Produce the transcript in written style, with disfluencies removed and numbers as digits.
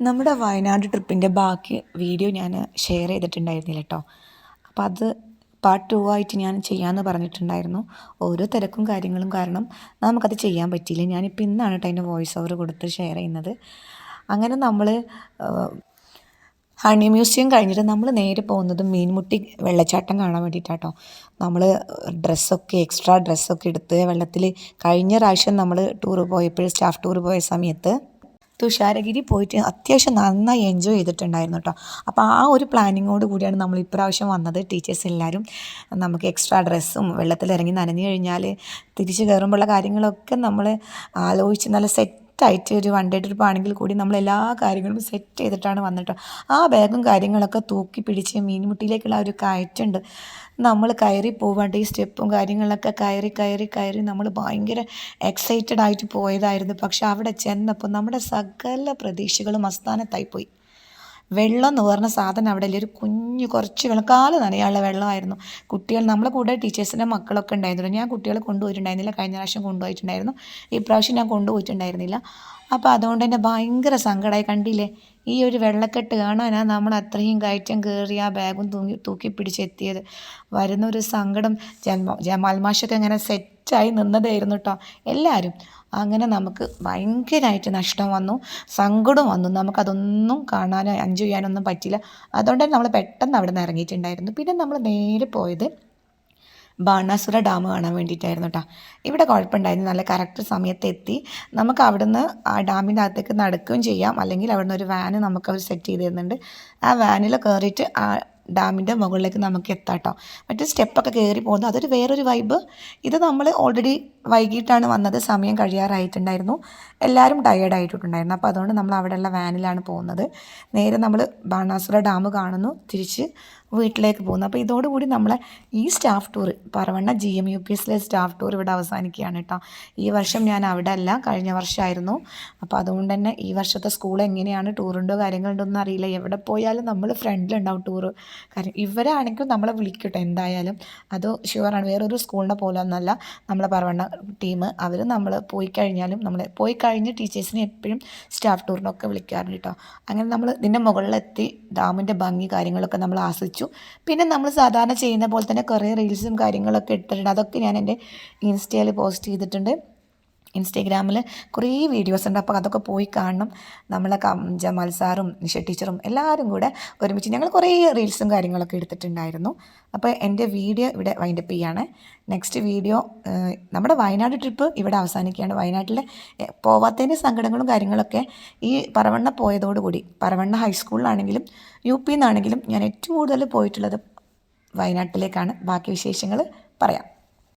നമ്മുടെ വയനാട് ട്രിപ്പിൻ്റെ ബാക്കി വീഡിയോ ഞാൻ ഷെയർ ചെയ്തിട്ടുണ്ടായിരുന്നില്ല കേട്ടോ. അപ്പോൾ അത് പാർട്ട് 2 ആയിട്ട് ഞാൻ ചെയ്യാമെന്ന് പറഞ്ഞിട്ടുണ്ടായിരുന്നു. ഓരോ തിരക്കും കാര്യങ്ങളും കാരണം നമുക്കത് ചെയ്യാൻ പറ്റിയില്ല. ഞാനിപ്പോൾ ഇന്നാണ് കേട്ടോ അതിൻ്റെ വോയിസ് ഓവർ കൊടുത്ത് ഷെയർ ചെയ്യുന്നത്. അങ്ങനെ നമ്മൾ ഹണി മ്യൂസിയം കഴിഞ്ഞിട്ട് നമ്മൾ നേരെ പോകുന്നത് മീൻമുട്ടി വെള്ളച്ചാട്ടം കാണാൻ വേണ്ടിയിട്ടാട്ടോ. നമ്മൾ എക്സ്ട്രാ ഡ്രസ്സൊക്കെ എടുത്ത് വെള്ളത്തിൽ കഴിഞ്ഞ പ്രാവശ്യം നമ്മൾ ടൂർ പോയപ്പോൾ സ്റ്റാഫ് ടൂർ പോയ സമയത്ത് തുഷാരഗിരി പോയിട്ട് അത്യാവശ്യം നന്നായി എൻജോയ് ചെയ്തിട്ടുണ്ടായിരുന്നു കേട്ടോ. അപ്പോൾ ആ ഒരു പ്ലാനിങ്ങോട് കൂടിയാണ് നമ്മൾ ഇപ്രാവശ്യം വന്നത്. ടീച്ചേഴ്സ് എല്ലാവരും നമുക്ക് എക്സ്ട്രാ ഡ്രസ്സും വെള്ളത്തിലിറങ്ങി നനഞ്ഞു കഴിഞ്ഞാൽ തിരിച്ച് കയറുമ്പോഴുള്ള കാര്യങ്ങളൊക്കെ നമ്മൾ ആലോചിച്ച് നല്ല സെറ്റായിട്ട് ഒരു 1 ഡേ ട്രിപ്പ് ആണെങ്കിൽ കൂടി നമ്മൾ എല്ലാ കാര്യങ്ങളും സെറ്റ് ചെയ്തിട്ടാണ് വന്നിട്ട് ആ ബാഗും കാര്യങ്ങളൊക്കെ തൂക്കി പിടിച്ച് മീൻമുട്ടിയിലേക്കുള്ള ഒരു കയറ്റുണ്ട്. നമ്മൾ കയറി പോവാണ്ട് ഈ സ്റ്റെപ്പും കാര്യങ്ങളൊക്കെ കയറി നമ്മൾ ഭയങ്കര എക്സൈറ്റഡ് ആയിട്ട് പോയതായിരുന്നു. പക്ഷെ അവിടെ ചെന്നപ്പോൾ നമ്മുടെ സകല പ്രതീക്ഷകളും അസ്ഥാനത്തായിപ്പോയി. വെള്ളം എന്ന് പറഞ്ഞ സാധനം അവിടെ ഇല്ല. ഒരു കുറച്ച് വെള്ളം, കാല് നനയാനുള്ള വെള്ളമായിരുന്നു. കുട്ടികൾ നമ്മളെ കൂടെ ടീച്ചേഴ്സിൻ്റെ മക്കളൊക്കെ ഉണ്ടായിരുന്നു. ഞാൻ കുട്ടികളെ കൊണ്ടുപോയിട്ടുണ്ടായിരുന്നില്ല. കഴിഞ്ഞ പ്രാവശ്യം കൊണ്ടുപോയിട്ടുണ്ടായിരുന്നു, ഈ പ്രാവശ്യം ഞാൻ കൊണ്ടുപോയിട്ടുണ്ടായിരുന്നില്ല. അപ്പോൾ അതുകൊണ്ട് തന്നെ ഭയങ്കര സങ്കടമായി. കണ്ടില്ലേ, ഈ ഒരു വെള്ളക്കെട്ട് കാണാനാണ് നമ്മൾ അത്രയും കയറ്റം കയറി ആ ബാഗും തൂക്കി പിടിച്ചെത്തിയത്. വരുന്നൊരു സങ്കടം. ജമാൽ മാഷൊക്കെ ഇങ്ങനെ സെറ്റായി നിന്നതായിരുന്നു കേട്ടോ എല്ലാവരും. അങ്ങനെ നമുക്ക് ഭയങ്കരമായിട്ട് നഷ്ടം വന്നു, സങ്കടം വന്നു. നമുക്കതൊന്നും കാണാനോ എൻജോയ് ചെയ്യാനൊന്നും പറ്റില്ല. അതുകൊണ്ട് തന്നെ നമ്മൾ പെട്ടെന്ന് അവിടെ നിന്ന് ഇറങ്ങിയിട്ടുണ്ടായിരുന്നു. പിന്നെ നമ്മൾ നേരെ പോയത് ബാണാസുര ഡാം കാണാൻ വേണ്ടിയിട്ടായിരുന്നു കേട്ടോ. ഇവിടെ കുഴപ്പമുണ്ടായിരുന്നു, നല്ല കറക്റ്റ് സമയത്ത് എത്തി. നമുക്ക് അവിടുന്ന് ആ ഡാമിൻ്റെ അകത്തേക്ക് നടക്കുകയും ചെയ്യാം, അല്ലെങ്കിൽ അവിടുന്ന് ഒരു വാന് നമുക്ക് അവർ സെറ്റ് ചെയ്ത് തരുന്നുണ്ട്. ആ വാനിൽ കയറിയിട്ട് ആ ഡാമിൻ്റെ മുകളിലേക്ക് നമുക്ക് എത്താം കേട്ടോ. മറ്റേ സ്റ്റെപ്പൊക്കെ കയറി പോകുന്നത് അതൊരു വേറൊരു വൈബ്. ഇത് നമ്മൾ ഓൾറെഡി വൈകിട്ടാണ് വന്നത്, സമയം കഴിയാറായിട്ടുണ്ടായിരുന്നു, എല്ലാവരും ടയേർഡായിട്ടുണ്ടായിരുന്നു. അപ്പോൾ അതുകൊണ്ട് നമ്മൾ അവിടെയുള്ള വാനിലാണ് പോകുന്നത്. നേരെ നമ്മൾ ബാണാസുര ഡാം കാണുന്നു, തിരിച്ച് വീട്ടിലേക്ക് പോകുന്നു. അപ്പോൾ ഇതോടുകൂടി നമ്മളെ ഈ സ്റ്റാഫ് ടൂർ പറവണ്ണ GMUPSലെ സ്റ്റാഫ് ടൂർ ഇവിടെ അവസാനിക്കുകയാണ് കേട്ടോ. ഈ വർഷം ഞാൻ അവിടെ അല്ല, കഴിഞ്ഞ വർഷമായിരുന്നു. അപ്പോൾ അതുകൊണ്ട് തന്നെ ഈ വർഷത്തെ സ്കൂൾ എങ്ങനെയാണ്, ടൂറുണ്ടോ കാര്യങ്ങളുണ്ടോ ഒന്നും അറിയില്ല. എവിടെ പോയാലും നമ്മൾ ഫ്രണ്ടിലുണ്ടാവും ടൂറ്. കാര്യം ഇവരാണെങ്കിലും നമ്മളെ വിളിക്കട്ടെ എന്തായാലും, അത് ഷുവറാണ്. വേറൊരു സ്കൂളിനെ പോലെ ഒന്നല്ല നമ്മളെ പറവണ്ണ ടീം. അവർ നമ്മൾ പോയി കഴിഞ്ഞ് ടീച്ചേഴ്സിനെ എപ്പോഴും സ്റ്റാഫ് ടൂറിനൊക്കെ വിളിക്കാറുണ്ട് കേട്ടോ. അങ്ങനെ നമ്മൾ ഇതിൻ്റെ മുകളിലെത്തി ഡാമിൻ്റെ ഭംഗി കാര്യങ്ങളൊക്കെ നമ്മൾ ആസ്വദിച്ചു. പിന്നെ നമ്മൾ സാധാരണ ചെയ്യുന്ന പോലെ തന്നെ കുറേ റീൽസും കാര്യങ്ങളൊക്കെ എടുത്തിട്ടുണ്ട്. അതൊക്കെ ഞാൻ എൻ്റെ ഇൻസ്റ്റയിൽ പോസ്റ്റ് ചെയ്തിട്ടുണ്ട്. ഇൻസ്റ്റാഗ്രാമിൽ കുറേ വീഡിയോസ് ഉണ്ട്, അപ്പോൾ അതൊക്കെ പോയി കാണണം. നമ്മളെ ജമാൽ സാറും നിഷ ടീച്ചറും എല്ലാവരും കൂടെ ഒരുമിച്ച് ഞങ്ങൾ കുറേ റീൽസും കാര്യങ്ങളൊക്കെ എടുത്തിട്ടുണ്ടായിരുന്നു. അപ്പോൾ എൻ്റെ വീഡിയോ ഇവിടെ വൈൻഡപ്പ് ചെയ്യാണ്. നെക്സ്റ്റ് വീഡിയോ നമ്മുടെ വയനാട് ട്രിപ്പ് ഇവിടെ അവസാനിക്കുകയാണ്. വയനാട്ടിലെ പോവാത്തതിൻ്റെ സങ്കടങ്ങളും കാര്യങ്ങളൊക്കെ ഈ പറവണ്ണ പോയതോടുകൂടി, പറവണ്ണ ഹൈസ്കൂളിലാണെങ്കിലും UP നിന്നാണെങ്കിലും ഞാൻ ഏറ്റവും കൂടുതൽ പോയിട്ടുള്ളത് വയനാട്ടിലേക്കാണ്. ബാക്കി വിശേഷങ്ങൾ പറയാം.